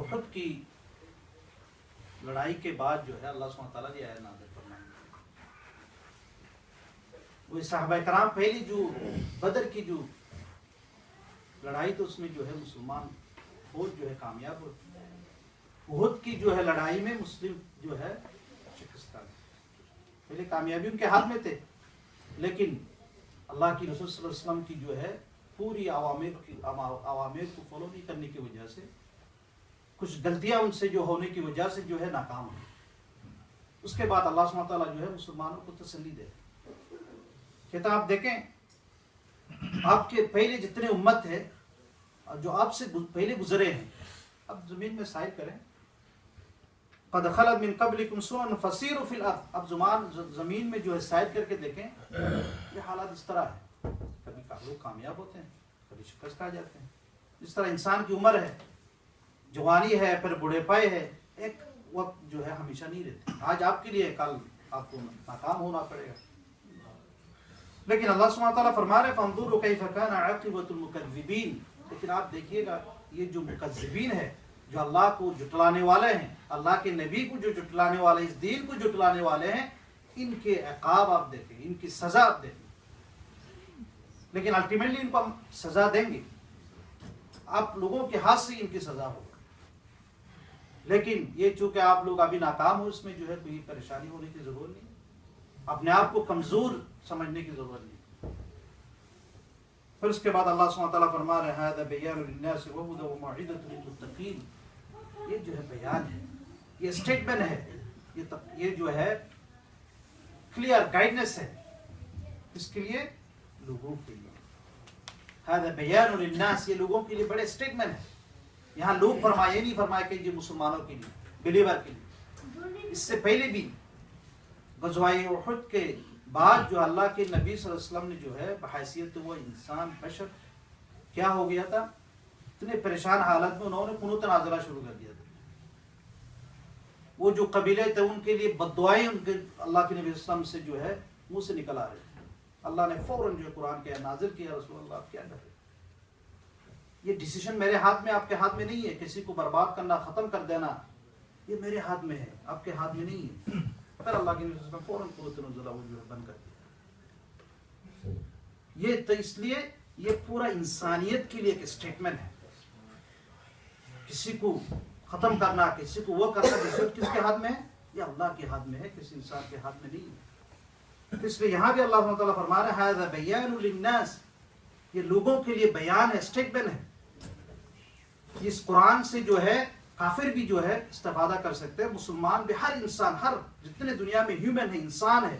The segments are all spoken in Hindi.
उहद की लड़ाई के बाद जो है अल्लाह सुब्हानहू व तआला ने आयत नाज़िल फरमाई। वो सहाबा कराम पहली जो बदर की जो लड़ाई तो उसमें जो है मुसलमान फौज जो है कामयाब हुई। उहद की जो है लड़ाई में मुस्लिम जो है शिकस्त। पहले कामयाबी उनके हाथ में थे, लेकिन अल्लाह की रसूल सल्लल्लाहु अलैहि वसल्लम की जो है पूरी अवामिर को फॉलो नहीं करने की वजह से, कुछ गलतियां उनसे जो होने की वजह से जो है नाकाम हुई। उसके बाद अल्लाह सुब्हानहू व तआला जो है मुसलमानों को तसल्ली दे कहता आप देखें, आपके पहले जितने उम्मत है जो आपसे पहले गुजरे हैं, अब जमीन में साइर करें, क़द ख़लत मिन क़ब्लिकुम सुनन फसीरु फिल अर्ज़, अब जमीन में जो है साइर करके देखें, ये हालात इस तरह है, कभी लोग कामयाब होते हैं, कभी शिकस्त खा जाते हैं। जिस तरह इंसान की उम्र है, जवानी है, फिर बुढ़ेपाई है, एक वक्त जो है हमेशा नहीं रहती। आज आपके लिए कल आपको नाकाम होना पड़ेगा। लेकिन अल्लाह सुब्हानहू व तआला फरमा रहे फंजुरू कैफ़ कान आक़िबतुल मुकज़्ज़िबीन, लेकिन आप देखिएगा ये जो मुकज़्ज़िबीन है, जो अल्लाह को जुटलाने वाले हैं, अल्लाह के नबी को जो जुटलाने वाले, इस दीन को जुटलाने वाले हैं, इनके इक़ाब आप देखें, इनकी सज़ा आप देखें। लेकिन अल्टीमेटली इनको हम सज़ा देंगे, आप लोगों के हाथ से इनकी सज़ा होगी। लेकिन ये चूंकि आप लोग अभी नाकाम हो, इसमें जो है कोई परेशानी होने की ज़रूरत नहीं, अपने आप को कमज़ोर समझने की ज़रूरत नहीं। फिर उसके बाद अल्लाह सुब्हानहू व तआला फरमा रहे हैं बयानुल लिन्नास व हुदन व मौइज़तुल लिल्मुत्तक़ीन, ये जो है बयान है, ये स्टेटमेंट है, ये जो है क्लियर गाइडेंस है, इसके लिए लोगों के लिए हादा बयानुल लिन्नास, ये लोगों के लिए बड़े स्टेटमेंट है। यहाँ लोग फरमाए, ये नहीं फरमाया कि ये मुसलमानों के लिए, बिलीवर के लिए। इससे पहले भी ग़ज़वाए उहद के बाद जो अल्लाह के नबी सल्लल्लाहु अलैहि वसल्लम ने जो है बहैसियत वो इंसान बशर क्या हो गया था, इतने परेशान हालत में उन्होंने कुनूत नाज़िला शुरू कर दिया था। वो जो कबीले थे उनके लिए बद्दुआएं उनके अल्लाह के नबी सल्लल्लाहु अलैहि वसल्लम से जो है मुंह से निकल आ रहे थे। अल्लाह ने फौरन जो कुरान के नाज़िल किया, रसूल अल्लाह आप क्या कर रहे, ये डिसीजन मेरे हाथ में, आपके हाथ में नहीं है। किसी को बर्बाद करना, ख़त्म कर देना, ये मेरे हाथ में है, आपके हाथ में नहीं है। फिर अल्लाह के नबी फौरन कुनूत नाज़िला वो जो है बंद कर दिया। ये तो इसलिए ये पूरा इंसानियत के लिए एक स्टेटमेंट है। किसी को ख़त्म करना, किसी को वो करना, किसके हाथ में है? ये अल्लाह के हाथ में है, किसी इंसान के हाथ में नहीं है। इसलिए यहाँ भी अल्लाह सुब्हानहू व तआला फरमा रहा है हाज़ा बयानुल लिन्नास, ये लोगों के लिए बयान है, स्टेटमेंट है। इस कुरान से जो है काफिर भी जो है इस्तेफादा कर सकते हैं, मुसलमान भी, हर इंसान, हर जितने दुनिया में ह्यूमन है, इंसान है।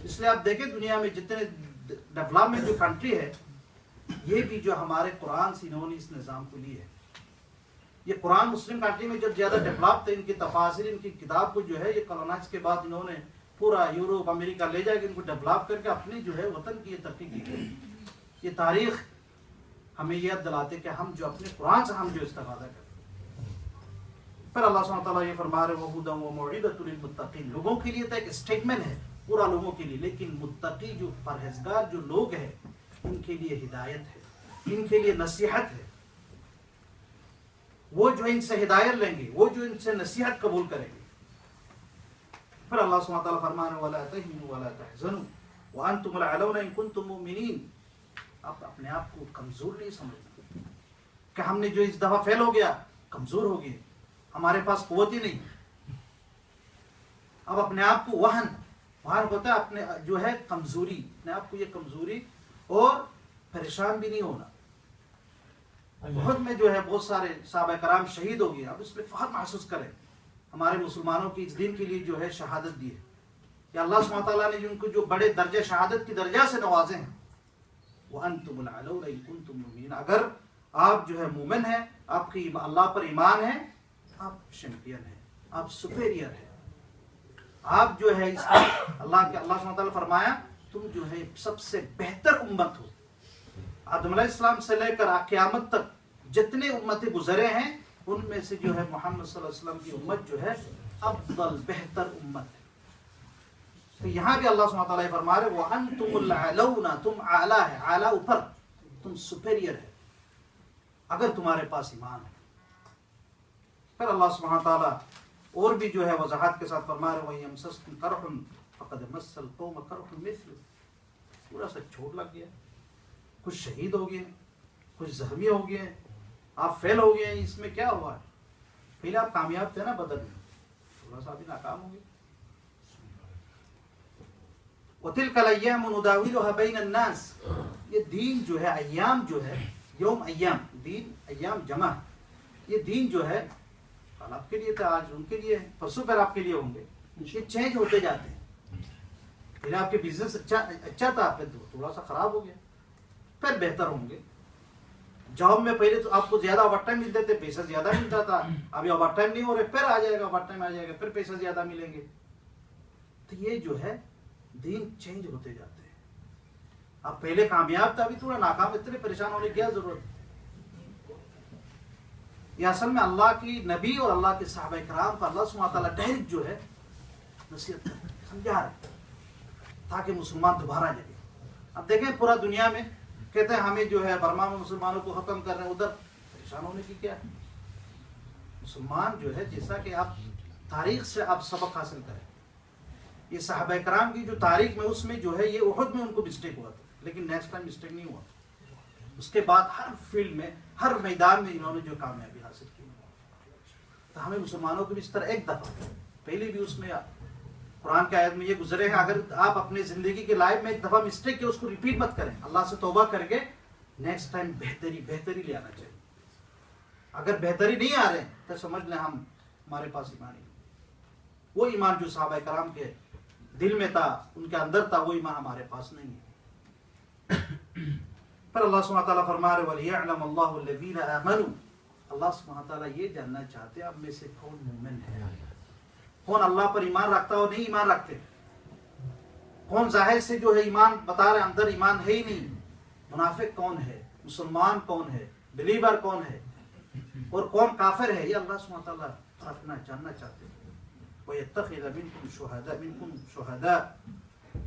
इसलिए आप देखें दुनिया में जितने डेवलपमेंट जो कंट्री है, ये भी जो हमारे कुरान से इन्होंने इस निज़ाम को ली है। ये कुरान मुस्लिम कंट्री में जब ज़्यादा डेवलप थे, इनकी तफासिर, इनकी किताब को जो है ये कॉलोनाइज के बाद इन्होंने पूरा यूरोप अमेरिका ले जाकर इनको डेवलप करके अपनी जो है वतन की तरक्की की गई। ये तारीख हमें यह दिलाते कि हम जो अपने कुरान से हम जो इस्तेफादा करते। फिर अल्लाह सुब्हानहू व तआला ये फरमा रहे वहुदन व मौइज़तुल लिल्मुत्तक़ीन, लोगों के लिए तो एक स्टेटमेंट है पूरा लोगों के लिए, लेकिन मुत्तकी जो परहेजगार जो लोग हैं उनके लिए हिदायत है, इनके लिए नसीहत है। वो जो इनसे हिदायत लेंगे, वो जो इनसे नसीहत कबूल करेंगे। फिर अल्लाह सुब्हानहू व तआला फरमा रहे वला तहिनु वला तहज़नु व अंतुमुल अलौना इन कुंतुम मुमिनीन, आप अपने आप को कमजोर नहीं समझना कि हमने जो इस दफा फेल हो गया, कमजोर हो गए, हमारे पास कुव्वत ही नहीं। अब अपने आप को वहन होता है, अपने जो है कमजोरी, अपने आप को ये कमजोरी, और परेशान भी नहीं होना। बहुत में जो है बहुत सारे सहाबा कराम शहीद हो गए, अब इसमें फख्र महसूस करें हमारे मुसलमानों की इस दिन के लिए जो है शहादत दी है, कि अल्लाह सुब्हानहू व तआला ने उनको जो बड़े दर्जे शहादत की दर्जा से नवाजे हैं। वअंतुमुल अलौना इन कुंतुम मुमिनीन, अगर आप जो है मोमिन है, आपकी अल्लाह पर ईमान है, आप चैंपियन है, आप सुपेरियर है, आप जो है अल्लाह सुब्हानहू व तआला फरमाया तुम जो है सबसे बेहतर उम्मत हो। आदम अलैहिस्सलाम से लेकर क़यामत तक जितने उम्मतें गुजरे हैं उनमें से जो है मोहम्मद सल्लल्लाहु अलैहि वसल्लम की उम्मत जो है अफजल बेहतर उम्मत है। तो यहाँ भी अल्लाह सुब्हानहू व तआला फरमा रहे व अंतुमुल अलौना, तुम आला है, आला ऊपर, तुम सुपेरियर है अगर तुम्हारे पास ईमान है। फिर अल्लाह सुब्हानहू व तआला और भी जो है वजाहत के साथ फरमा रहे वही यमसस्कुम करहुन फक़द मस्सल कौम करहुन मिस्लु, पूरा सा चोट लग गया, कुछ शहीद हो गए, कुछ जख्मी हो गए, आप फेल हो गए, इसमें क्या हुआ है? पहले आप कामयाब थे ना बदर में, थोड़ा सा भी नाकाम हो गए। वतिलकल अय्यामु नुदाविलुहा बैनन नास, ये दीन जो है, अय्याम जो है, यौम अय्याम, दीन अय्याम जमा, ये दीन जो है कल आपके लिए था, आज उनके लिए, परसों फिर आपके लिए होंगे, ये चेंज होते जाते हैं। पहले आपके बिजनेस अच्छा था, फिर थोड़ा सा खराब हो गया, फिर बेहतर होंगे। जॉब में पहले तो आपको ज्यादा ओवर टाइम मिलते थे, पैसा ज्यादा मिलता था, अभी ओवर टाइम नहीं हो रहे, फिर आ जाएगा ओवर टाइम आ जाएगा, फिर पैसा ज्यादा मिलेंगे। तो ये जो है दीन चेंज होते जाते हैं। अब पहले कामयाब था, अभी थोड़ा नाकाम, इतने परेशान होने की क्या जरूरत है? ये असल में अल्लाह की नबी और अल्लाह के सहाबा किराम का अल्लाह सुब्हानहू व तआला डायरेक्ट जो है नसीहत समझा रहे, ताकि मुसलमान दोबारा जगे। अब देखें पूरा दुनिया में कहते हैं हमें जो है बर्मा में मुसलमानों को खत्म कर रहे हैं, उधर परेशान होने की क्या है? मुसलमान जो है, जैसा कि आप तारीख से आप सबक हासिल करें, ये सहाबा किराम की जो तारीख में उसमें जो है, ये उहद में उनको मिस्टेक हुआ था, लेकिन नेक्स्ट टाइम मिस्टेक नहीं हुआ। उसके बाद हर फील्ड में, हर मैदान में इन्होंने जो कामयाबी हासिल की। तो हमें मुसलमानों को भी इस तरह एक दफा, पहले भी उसमें कुरान के आयत में ये गुजरे हैं, अगर आप अपने जिंदगी के लाइफ में एक दफा मिस्टेक किया, उसको रिपीट मत करें, अल्लाह से तौबा करके नेक्स्ट टाइम बेहतरी ले आना चाहिए। अगर बेहतरी नहीं आ रहे तो समझ लें हमारे पास ईमान नहीं, वो ईमान जो सहाबा कराम के दिल में था, उनके अंदर था, वो ईमान हमारे पास नहीं है। पर अल्लाह सुब्हानहू व तआला फरमा रहे वलियअलम अल्लाहु अल्लज़ीना आमनू, अल्लाह सुब्हानहू व तआला ये जानना चाहते हैं अब में से कौन मोमिन है, कौन अल्लाह पर ईमान रखता और नहीं ईमान रखते, कौन जाहिर से जो है ईमान बता रहे अंदर ईमान है ही नहीं, मुनाफिक कौन है, मुसलमान कौन है, बिलीवर कौन है और कौन काफिर है, ये अल्लाह सुब्हानहू व तआला रखना जानना चाहते हैं। वयत्तखिज़ मिनकुम शुहदा,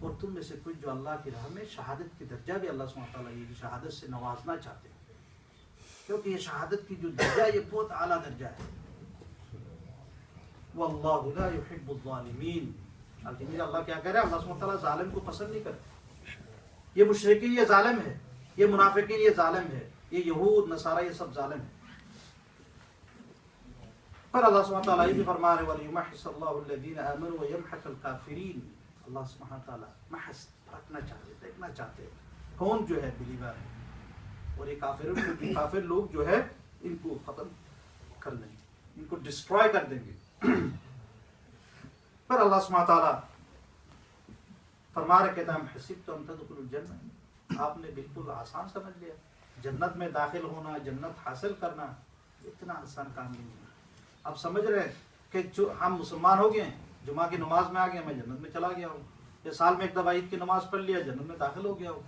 और तुम में से कुछ जो अल्लाह की राह में शहादत की दर्जा भी अल्लाह सुब्हानहू व तआला ये शहादत से नवाजना चाहते हैं, क्योंकि ये शहादत की जो दर्जा ये बहुत आला दर्जा है। वल्लाहु ला युहिब्बुज़ ज़ालिमीन, अल्टीमेटली अल्लाह क्या कह रहा है, अल्लाह सुब्हानहू व तआला जालिम को पसंद नहीं करते। ये मुशरिकीन ये जालिम है, ये मुनाफिकीन ये जालिम है, ये यहूद नसारा ये सब जालिम है। पर अल्लाह सुब्हानहू व तआला ये भी फरमा रहे वलियुमहिसल्लाहु अल्लज़ीना आमनू व यमहक़ल काफ़िरीन, अल्लाह सुब्हानहू व तआला महज रखना चाहते, देखना चाहते कौन जो है बिलीवर है, और ये काफिर लोग जो है इनको खत्म कर लेंगे, इनको डिस्ट्रॉय कर देंगे। पर अल्लाह सुब्हानहू व तआला फरमा रहे कहता है हसिबतुम तदखुलुल जन्नह, आपने बिल्कुल आसान समझ लिया जन्नत में दाखिल होना, जन्नत हासिल करना इतना आसान काम नहीं है। आप समझ रहे हैं कि जो हम मुसलमान हो गए, जुमा की नमाज में आ गए, मैं जन्नत में चला गया हूँ, ये साल में एक दफा ईद की नमाज पढ़ लिया, जन्नत में दाखिल हो गया हूँ,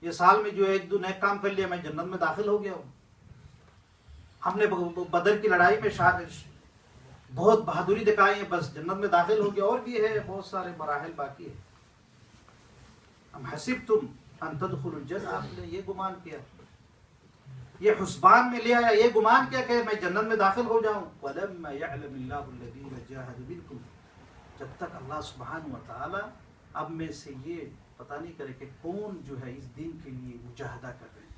ये साल में जो है एक दो नेक काम कर लिया, मैं जन्नत में दाखिल हो गया हूँ। हमने बदर की लड़ाई में बहुत बहादुरी दिखाई है, बस जन्नत में दाखिल हो गया, और भी है बहुत सारे मराहिल बाकी है। हम हसिबतुम अन तदखुलुल जन्नह, आपने ये गुमान किया, ये हुस्बान में ले आया, ये गुमान किया कि मैं जन्नत में दाखिल हो जाऊं। वलम्मा यअलमिल्लाहु अल्लज़ीना जाहदू मिनकुम, जब तक अल्लाह सुब्हानहू व तआला अब में से ये पता नहीं करे कि कौन जो है इस दीन के लिए मुजाहदा कर रहे हैं,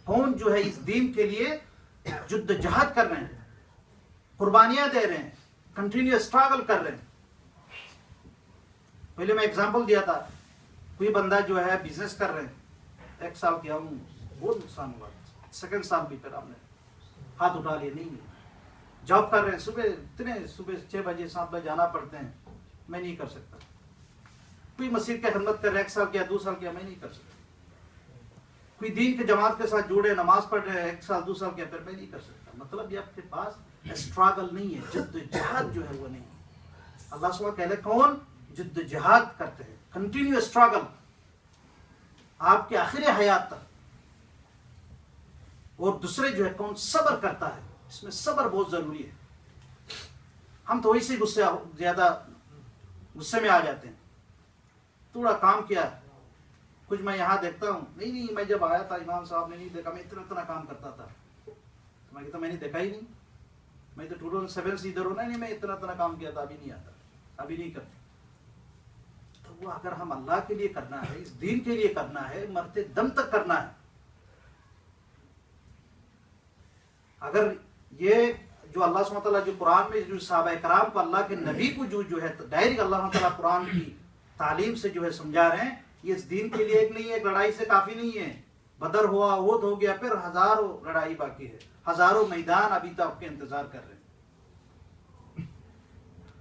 कौन जो है इस दीन के लिए जुद्दोजहद कर रहे हैं, कुर्बानियां दे रहे हैं, कंटिन्यूअस स्ट्रगल कर रहे हैं। पहले मैं एग्जांपल दिया था, कोई बंदा जो है बिजनेस कर रहे हैं, एक साल किया हूँ बहुत नुकसान हुआ, सेकंड साल भी फिर आपने हाथ उठा लिए, नहीं जॉब कर रहे हैं, सुबह 6 बजे 7 बजे जाना पड़ते हैं, मैं नहीं कर सकता। कोई मस्जिद की खिदमत कर रहे, 1 साल किया 2 साल किया, मैं नहीं कर सकता। कोई दीन के जमात के साथ जुड़े, नमाज पढ़ रहे हैं, 1 साल 2 साल किया, फिर मैं नहीं कर सकता। मतलब ये आपके पास स्ट्रगल नहीं है, जिद्दोजहद जो है वो नहीं है। अल्लाह सुब्हानहू कहले कौन जिद्दोजहद करते हैं, कंटिन्यू स्ट्रगल आपके आखिरी हयात तक, और दूसरे जो है कौन सब्र करता है, इसमें सब्र बहुत जरूरी है। हम तो वैसे ज्यादा गुस्से में आ जाते हैं, थोड़ा काम किया कुछ, मैं यहाँ देखता हूँ, नहीं मैं जब आया था इमाम साहब ने नहीं देखा, मैं इतना काम करता था, तो मैं कहता मैंने देखा ही नहीं, मैं तो 2007 से इधर हूँ ना, नहीं मैं इतना इतना काम किया था, अभी नहीं आता, अभी नहीं करता। तो वो अगर हम अल्लाह के लिए करना है, इस दीन के लिए करना है, मरते दम तक करना है। अगर ये जो अल्लाह सुब्हानहू व तआला जो कुरान में जो सहाबा कराम को अल्लाह के नबी को जो है डायरेक्ट अल्लाह सुब्हानहू व तआला कुरान की तालीम से जो है समझा रहे हैं, ये इस दीन के लिए एक नहीं है, एक लड़ाई से काफी नहीं है। बदर हुआ, उहद हो गया, फिर हजारों लड़ाई बाकी है, हजारों मैदान अभी तक आपके इंतजार कर रहे हैं।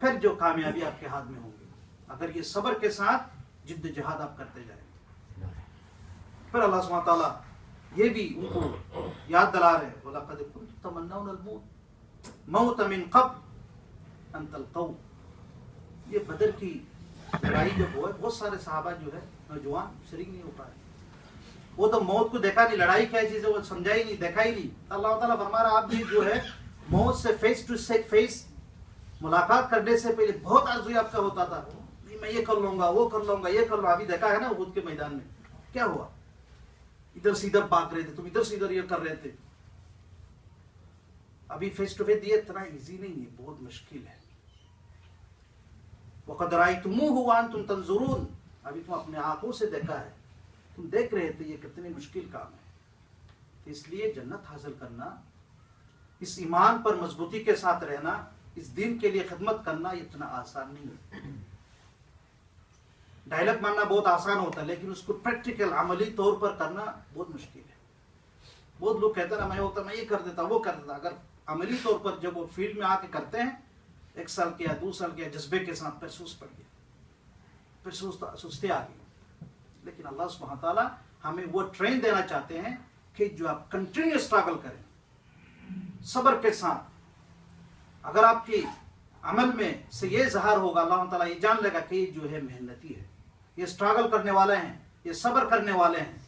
फिर जो कामयाबी आपके हाथ में होगी अगर ये सब्र के साथ जिद्दोजहद आप करते जाएंगे। फिर अल्लाह सुब्हानहू व तआला ये भी उनको याद दिला रहे हैं, वलक़द कुन्तुम तमन्नौनल मौत मिन क़ब्ल अन तल्क़ऊ। ये बदर की लड़ाई जब हुआ, बहुत सारे सहाबा जो है नौजवान शरीक नहीं हो पाए, वो तो मौत को देखा नहीं, लड़ाई क्या चीज है वो समझा ही नहीं, देखा ही नहीं। अल्लाह ताला फरमा रहा, आप भी जो है मौत से फेस टू फेस मुलाकात करने से पहले बहुत आरज़ू आपका होता था, मैं ये कर लूंगा, वो कर लूंगा, ये कर लूंगा। अभी देखा है ना उहद के मैदान में क्या हुआ, इधर से इधर भाग रहे थे, तुम इधर से इधर ये कर रहे थे। अभी फेस टू फेस ये इतना इजी नहीं है, बहुत मुश्किल है। वक़द रअयतुमूहु व अंतुम तंजुरून, अभी तुम अपने आंखों से देखा है, तुम देख रहे थे, ये कितनी मुश्किल काम है। तो इसलिए जन्नत हासिल करना, इस ईमान पर मजबूती के साथ रहना, इस दिन के लिए खिदमत करना इतना आसान नहीं है। डायलॉग मानना बहुत आसान होता है, लेकिन उसको प्रैक्टिकल अमली तौर पर करना बहुत मुश्किल है। बहुत लोग कहते हैं ना, मैं होता मैं ये कर देता, वो कर देता। अगर अमली तौर पर जब वो फील्ड में आके करते हैं, 1 साल किया, 2 साल किया, जज्बे के साथ, फिर सुस्त पड़ गया, फिर सुस्ती आ गई। लेकिन अल्लाह सुब्हानहू व तआला हमें वो ट्रेन देना चाहते हैं कि जो आप कंटिन्यू स्ट्रगल करें सब्र के साथ। अगर आपकी अमल में से ये ज़ाहिर होगा, अल्लाह ताला ये जान लेगा कि ये जो है मेहनती है, ये स्ट्रगल करने वाले हैं, ये सब्र करने वाले हैं,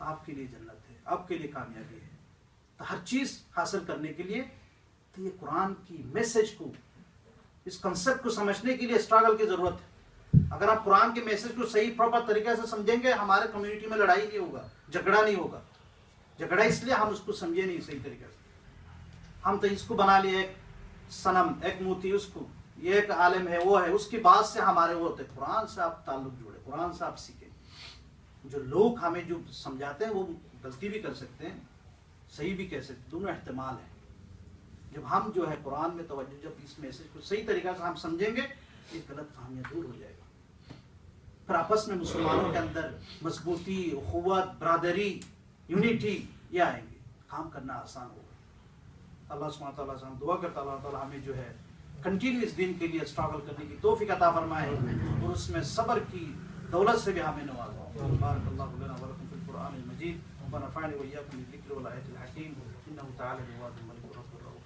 आपके लिए जन्नत है, आपके लिए कामयाबी है। तो हर चीज़ हासिल करने के लिए तो ये कुरान की मैसेज को, इस कंसेप्ट को समझने के लिए स्ट्रगल की ज़रूरत है। अगर आप कुरान के मैसेज को सही प्रॉपर तरीके से समझेंगे, हमारे कम्युनिटी में लड़ाई नहीं होगा, झगड़ा नहीं होगा। झगड़ा इसलिए हम उसको समझे नहीं सही तरीके से, हम तो इसको बना लिए एक सनम, एक मूर्ति, उसको ये एक आलिम है, वो है, उसकी बात से हमारे वो होते। कुरान से आप ताल्लुक जोड़े, कुरान से आप सीखें। जो लोग हमें जो समझाते हैं वो गलती भी कर सकते हैं, सही भी कह सकते, दोनों एहतमाल है। जब हम जो है कुरान में तवज्जो, जब इस मैसेज को सही तरीके से हम समझेंगे, ये गलत फहमियाँ दूर हो जाएगा। फिर आपस में मुसलमानों के अंदर मजबूती, उखुवत, बरादरी, यूनिटी ये आएंगे, काम करना आसान होगा। अल्लाह सुब्हानहू व तआला से हम दुआ करते हैं, अल्लाह ताला हमें जो है कंटिन्यू इस दिन के लिए स्ट्रगल करने की तौफीक अता फरमाए और उसमें सब्र की दौलत से भी हमें नवाज़े। बारकल्लाहु लना व लकुम फिल कुरानिल मजीद व नफ़अनी व इय्याकुम बिज़िक्रि वल आयातिल हकीम इन्नहु तआला जवादुल मलिकुर रब्बुर रऊफ।